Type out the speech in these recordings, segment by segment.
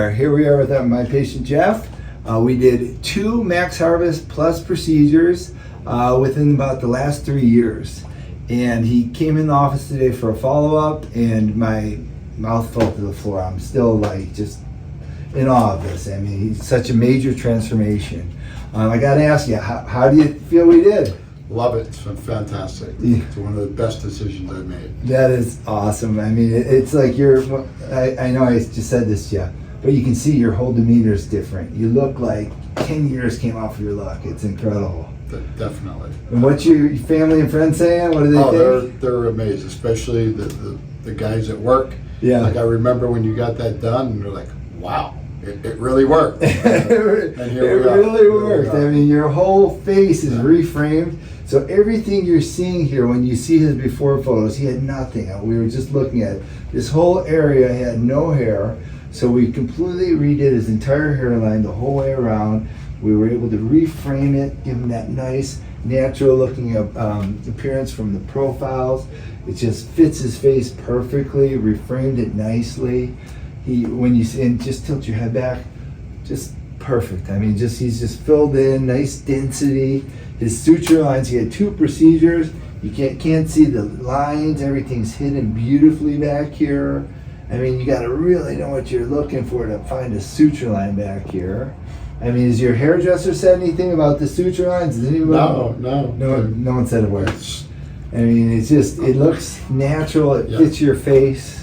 there. Here we are with my patient Jeff. We did 2 MaxHarvest Plus procedures within about the last 3 years. And he came in the office today for a follow-up, and my mouth fell to the floor. I'm still like just in awe of this. I mean, it's such a major transformation. I got to ask you, how do you feel we did? Love it. It's been fantastic. It's one of the best decisions I've made. That is awesome. I mean, it's like I know I just said this to you, but you can see your whole demeanor is different. You look like 10 years came off of your luck. It's incredible. Definitely. And what's your family and friends saying? What do they think? They're amazed, especially the guys at work. Yeah. Like I remember when you got that done, and they're like, wow. It really worked. And here we are. It really worked. I mean, your whole face is reframed. So everything you're seeing here, when you see his before photos, he had nothing. We were just looking at it. This whole area had no hair. So we completely redid his entire hairline the whole way around. We were able to reframe it, give him that nice, natural looking appearance from the profiles. It just fits his face perfectly, reframed it nicely. When you see, and just tilt your head back, just perfect. I mean, he's just filled in, nice density. His suture lines, he had 2 procedures. You can't see the lines. Everything's hidden beautifully back here. I mean, you got to really know what you're looking for to find a suture line back here. I mean, has your hairdresser said anything about the suture lines? Does anybody? No one said a word. I mean, it looks natural. It fits your face.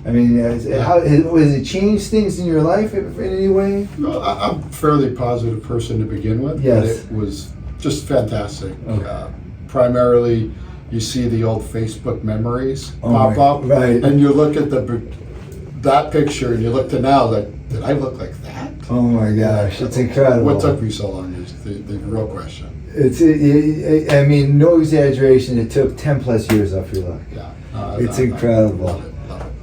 I mean, has it changed things in your life in any way? Well, I'm a fairly positive person to begin with. Yes. But it was just fantastic. Okay. Primarily, you see the old Facebook memories pop up, right? And you look at that picture, and you look to now, like, did I look like that? Oh my gosh, it's incredible. What took me so long is the real question. I mean, no exaggeration. It took 10 plus years off your luck. Yeah. It's incredible. Love it.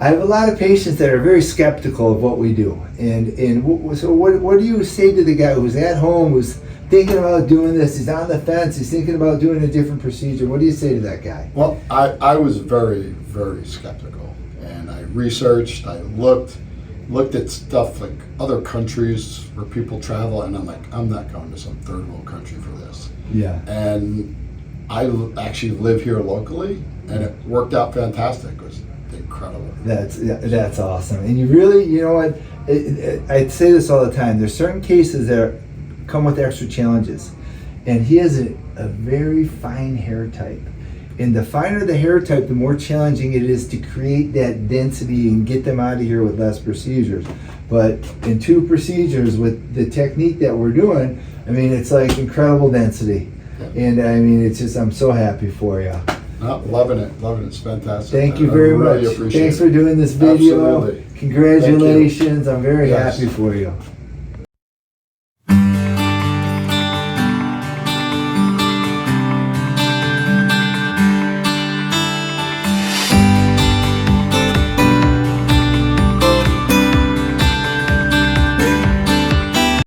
I have a lot of patients that are very skeptical of what we do, so what do you say to the guy who's at home, who's thinking about doing this, he's on the fence, he's thinking about doing a different procedure? What do you say to that guy? Well, I was very, very skeptical, and I researched, I looked at stuff like other countries where people travel, and I'm like, I'm not going to some third world country for this. Yeah. And I actually live here locally, and it worked out fantastic. It was incredible. That's awesome. And you really, you know what, I say this all the time, there's certain cases that come with extra challenges, and he has a very fine hair type, and the finer the hair type, the more challenging it is to create that density and get them out of here with less procedures. But in 2 procedures with the technique that we're doing, I mean, it's like incredible density. Yeah. And I mean, it's just, I'm so happy for you. Loving it. It's fantastic. Thank you very much. Thanks for doing this video. Absolutely. Congratulations. I'm very happy for you.